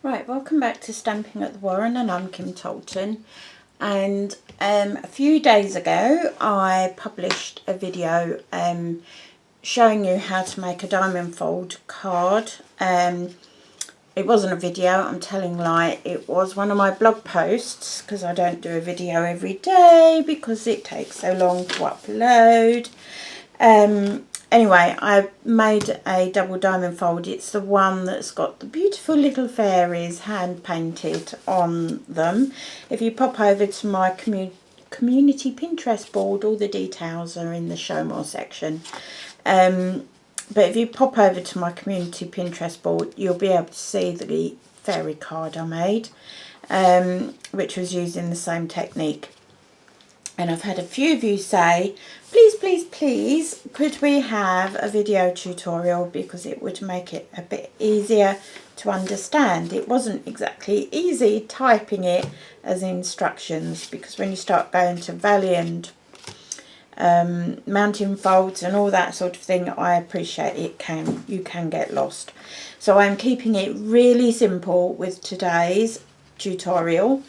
Right, welcome back to Stamping at the Warren, and I'm Kim Tolton. And a few days ago I published a video showing you how to make a diamond fold card. It wasn't a video, I'm telling a lie, it was one of my blog posts, because I don't do a video every day because it takes so long to upload. Anyway, I made a double diamond fold. It's the one that's got the beautiful little fairies hand painted on them. If you pop over to my community Pinterest board, all the details are in the show more section. But if you pop over to my community Pinterest board, you'll be able to see the fairy card I made, which was using the same technique. And I've had a few of you say, please, could we have a video tutorial, because it would make it a bit easier to understand. It wasn't exactly easy typing it as instructions, because when you start going to valley and mountain folds and all that sort of thing, I appreciate you can get lost. So I'm keeping it really simple with today's tutorial.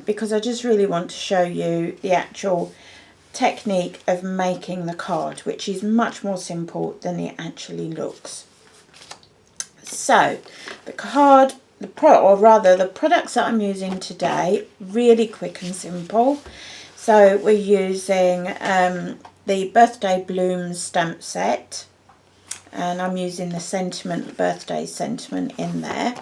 Because I just really want to show you the actual technique of making the card, which is much more simple than it actually looks. So the card, the products that I'm using today, really quick and simple. So we're using the Birthday Blooms stamp set, and I'm using the birthday sentiment in there.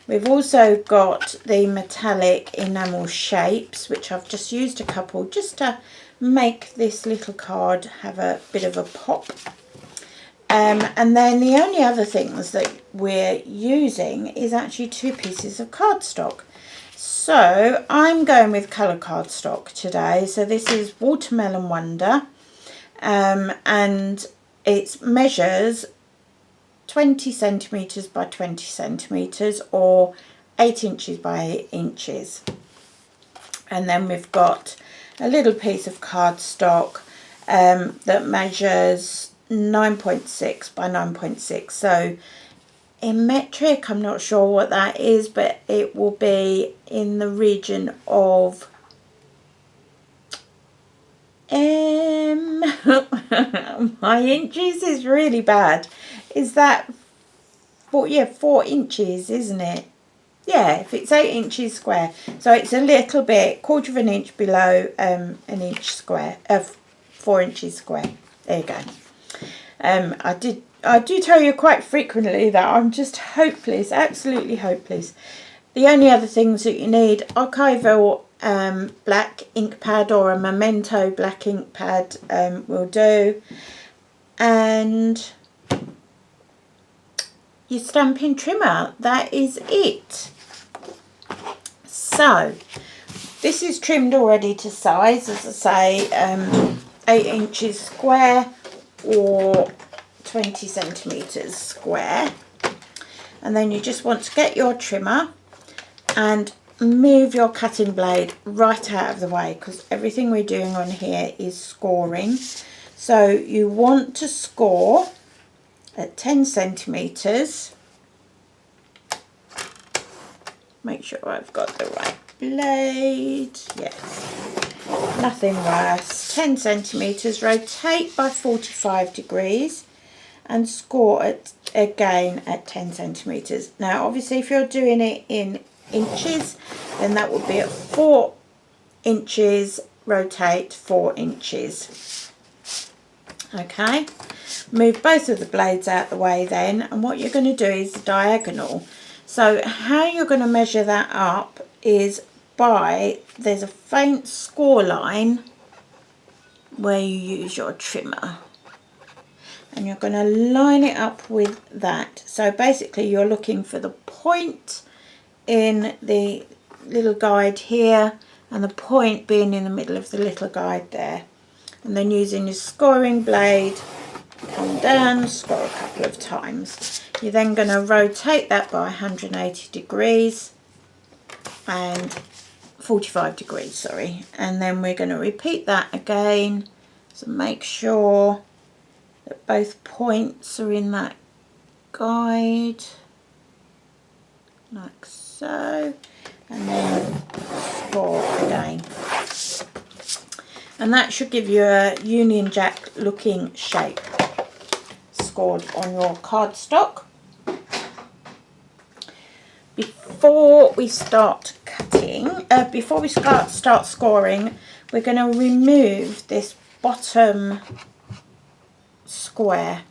We've also got the metallic enamel shapes, which I've just used a couple just to make this little card have a bit of a pop. And then the only other things that we're using is actually 2 pieces of cardstock. So I'm going with colour cardstock today. So this is Watermelon Wonder, and it measures 20 centimetres by 20 centimetres, or 8 inches by 8 inches. And then we've got a little piece of cardstock that measures 9.6 by 9.6. So in metric, I'm not sure what that is, but it will be in the region of my inches is really bad. Is that 4 inches, isn't it? Yeah, if it's 8 inches square, so it's a little bit, 1/4 of an inch below an inch square, 4 inches square. There you go. I do tell you quite frequently that I'm just hopeless, absolutely hopeless. The only other things that you need, archival black ink pad or a Memento black ink pad will do, and your Stampin' trimmer. That is it. So this is trimmed already to size, as I say, 8 inches square or 20 centimetres square. And then you just want to get your trimmer and move your cutting blade right out of the way, because everything we're doing on here is scoring. So you want to score at 10 centimetres. Make sure I've got the right blade. Yes, nothing worse. 10 centimetres, rotate by 45 degrees and score it again at 10 centimetres. Now obviously if you're doing it in inches, then that would be at 4 inches, rotate 4 inches. Okay, move both of the blades out the way then, and what you're going to do is the diagonal. So how you're going to measure that up is by, there's a faint score line where you use your trimmer, and you're going to line it up with that. So basically you're looking for the point in the little guide here, and the point being in the middle of the little guide there, and then using your scoring blade, come down, score a couple of times. You're then going to rotate that by 180 degrees and 45 degrees, sorry, and then we're going to repeat that again. So make sure that both points are in that guide. like so, and then score again. And that should give you a Union Jack looking shape scored on your cardstock. Before we start cutting, before we start scoring, we're going to remove this bottom square.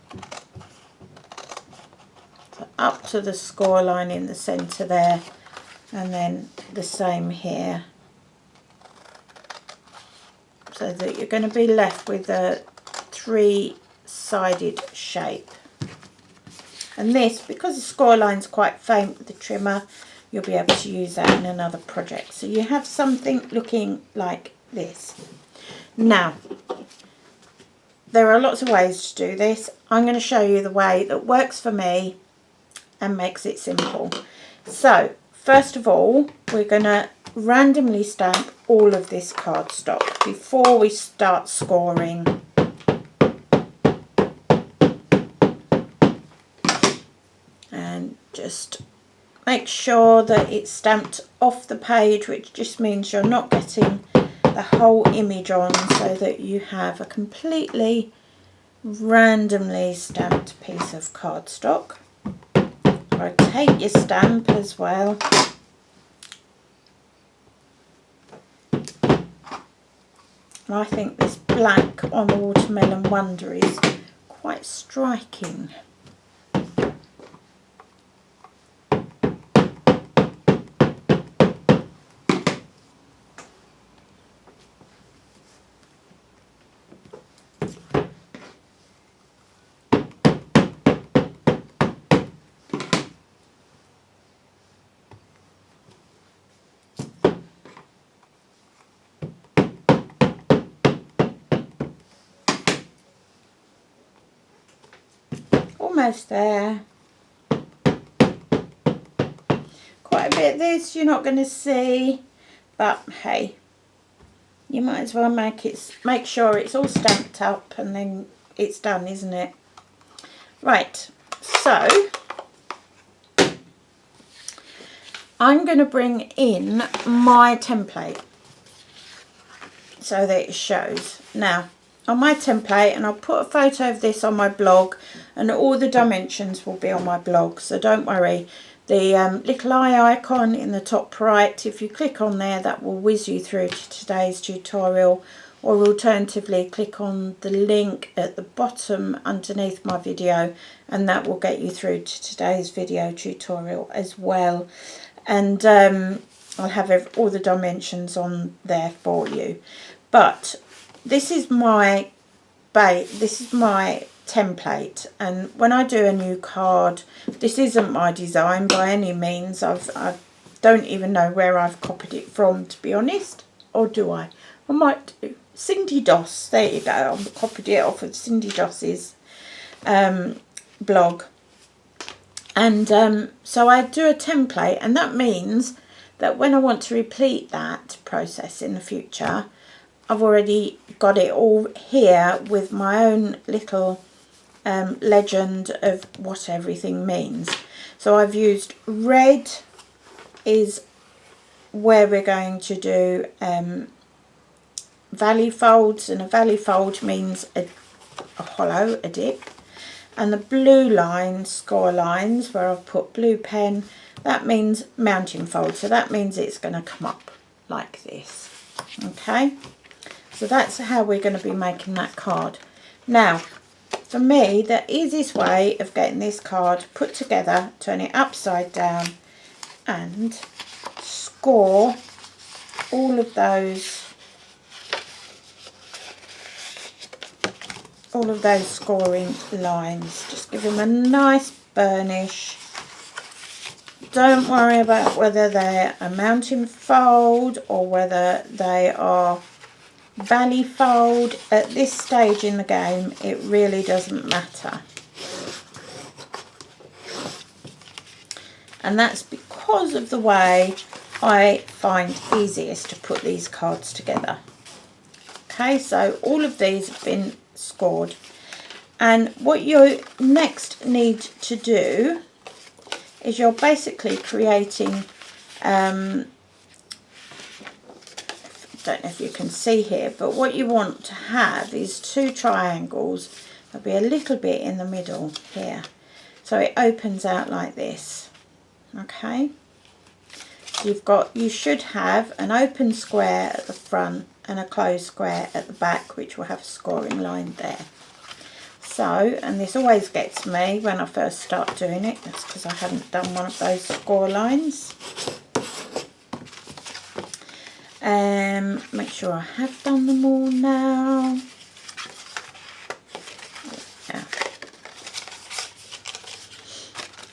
So up to the score line in the centre there, and then the same here. So that you're going to be left with a three-sided shape. And this, because the score line's quite faint with the trimmer, you'll be able to use that in another project. So you have something looking like this. Now, there are lots of ways to do this. I'm going to show you the way that works for me and makes it simple. So, first of all, we're going to randomly stamp all of this cardstock before we start scoring. And just make sure that it's stamped off the page, which just means you're not getting the whole image on, so that you have a completely randomly stamped piece of cardstock. Rotate your stamp as well. I think this black on the Watermelon Wonder is quite striking. Almost there. Quite a bit of this you're not going to see, but hey, you might as well make sure it's all stamped up, and then it's done, isn't it? Right, so I'm going to bring in my template so that it shows. Now, on my template, and I'll put a photo of this on my blog, and all the dimensions will be on my blog, so don't worry. The little eye icon in the top right, if you click on there, that will whiz you through to today's tutorial, or alternatively click on the link at the bottom underneath my video, and that will get you through to today's video tutorial as well. And I'll have all the dimensions on there for you. But this is my template, and when I do a new card, this isn't my design by any means. I don't even know where I've copied it from, to be honest, or do I? I might do. Cindy Doss, there you go. I've copied it off of Cindy Doss's blog, and so I do a template, and that means that when I want to repeat that process in the future, I've already got it all here with my own little legend of what everything means. So I've used red is where we're going to do valley folds, and a valley fold means a hollow, a dip. And the blue lines, score lines, where I've put blue pen, that means mountain fold. So that means it's going to come up like this. Okay. So that's how we're going to be making that card. Now, for me, the easiest way of getting this card put together, turn it upside down and score all of those scoring lines. Just give them a nice burnish. Don't worry about whether they're a mountain fold or whether they are valley fold. At this stage in the game, it really doesn't matter, and that's because of the way I find easiest to put these cards together. Okay, so all of these have been scored, and what you next need to do is you're basically creating, don't know if you can see here, but what you want to have is 2 triangles. There'll be a little bit in the middle here, so it opens out like this. Okay, so you should have an open square at the front and a closed square at the back, which will have a scoring line there. So, and this always gets me when I first start doing it, that's because I haven't done one of those score lines. Make sure I have done them all now. Yeah.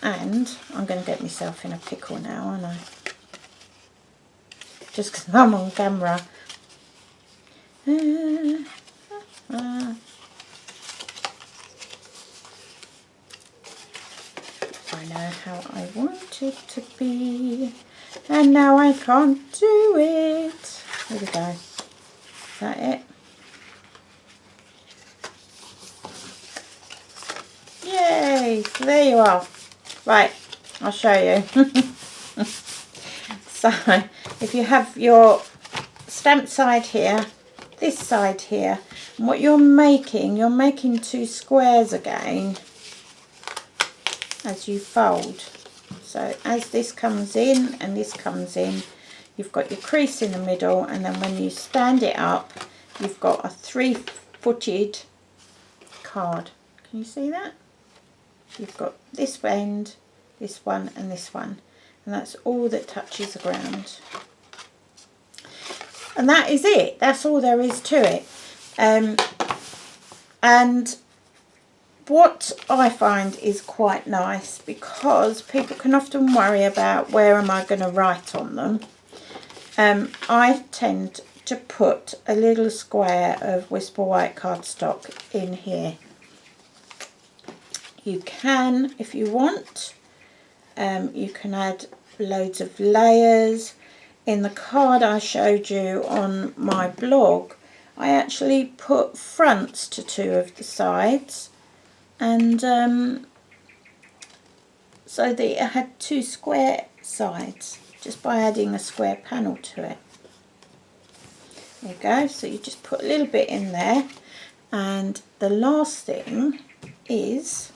And I'm going to get myself in a pickle now, aren't I? Just because I'm on camera. I know how I want it to be, and now I can't do it. Here we go. Is that it? Yay! There you are. Right, I'll show you. So, if you have your stamp side here, this side here, and what you're making 2 squares again as you fold. So as this comes in and this comes in, you've got your crease in the middle, and then when you stand it up, you've got a 3-footed card. Can you see that? You've got this end, this one and this one, and that's all that touches the ground. And that is it. That's all there is to it. And what I find is quite nice, because people can often worry about where am I going to write on them. I tend to put a little square of Whisper White cardstock in here. You can, if you want, you can add loads of layers. In the card I showed you on my blog, I actually put fronts to 2 of the sides, and so that it had 2 square sides, just by adding a square panel to it. There you go. So you just put a little bit in there, and the last thing is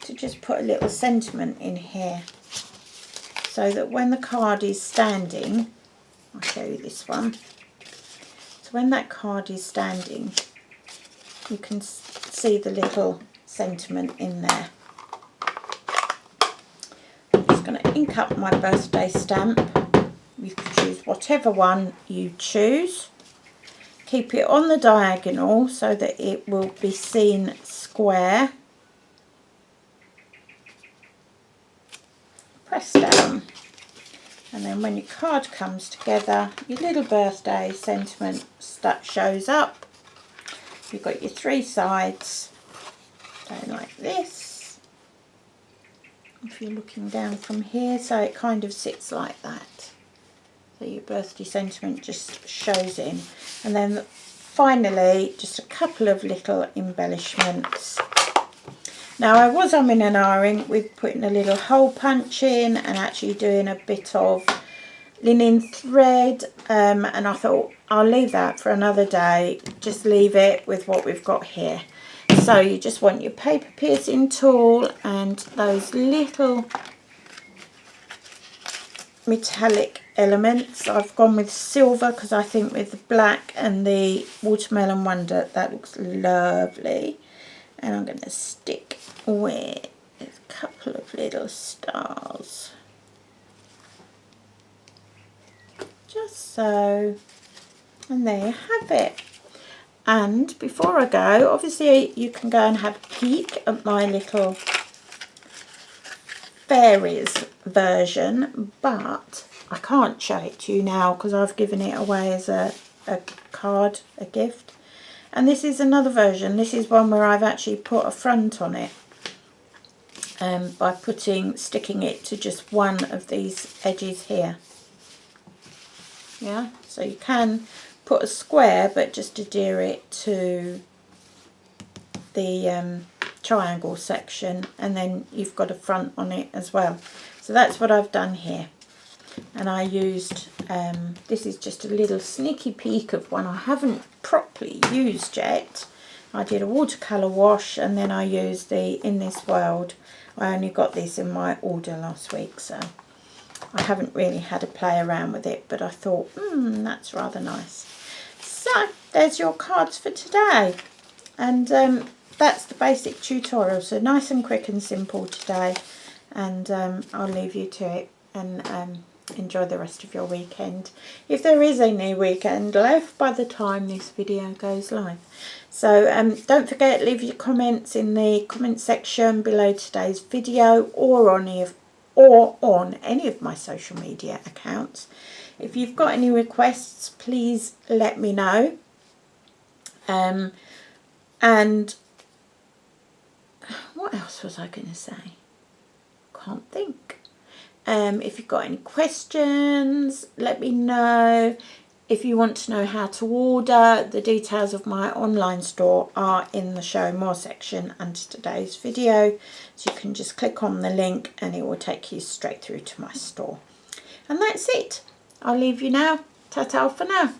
to just put a little sentiment in here, so that when the card is standing, I'll show you this one, so when that card is standing, you can see the little sentiment in there. I'm just going to ink up my birthday stamp. You can choose whatever one you choose. Keep it on the diagonal so that it will be seen square. Press down, and then when your card comes together, your little birthday sentiment shows up. You've got your 3 sides going like this, if you're looking down from here, so it kind of sits like that. So your birthday sentiment just shows in, and then finally just a couple of little embellishments. Now I was umming and ahhing with putting a little hole punch in and actually doing a bit of linen thread, and I thought I'll leave that for another day, just leave it with what we've got here. So you just want your paper piercing tool and those little metallic elements. I've gone with silver because I think with the black and the Watermelon Wonder that looks lovely. And I'm going to stick with a couple of little stars, just so, and there you have it. And before I go, obviously you can go and have a peek at my little fairies version, but I can't show it to you now because I've given it away as a card, a gift. And this is another version. This is one where I've actually put a front on it, by sticking it to just one of these edges here. Yeah, so you can put a square, but just adhere it to the triangle section, and then you've got a front on it as well. So that's what I've done here. And I used, this is just a little sneaky peek of one I haven't properly used yet. I did a watercolour wash, and then I used the In This World. I only got this in my order last week, so I haven't really had a play around with it, but I thought, that's rather nice. So there's your cards for today, and that's the basic tutorial. So nice and quick and simple today, and I'll leave you to it, and enjoy the rest of your weekend, if there is any weekend left by the time this video goes live. So don't forget, leave your comments in the comment section below today's video, or on any of my social media accounts. If you've got any requests, please let me know. And what else was I going to say? Can't think. If you've got any questions, let me know. If you want to know how to order, the details of my online store are in the Show More section under today's video. So you can just click on the link and it will take you straight through to my store. And that's it. I'll leave you now. Ta-ta for now.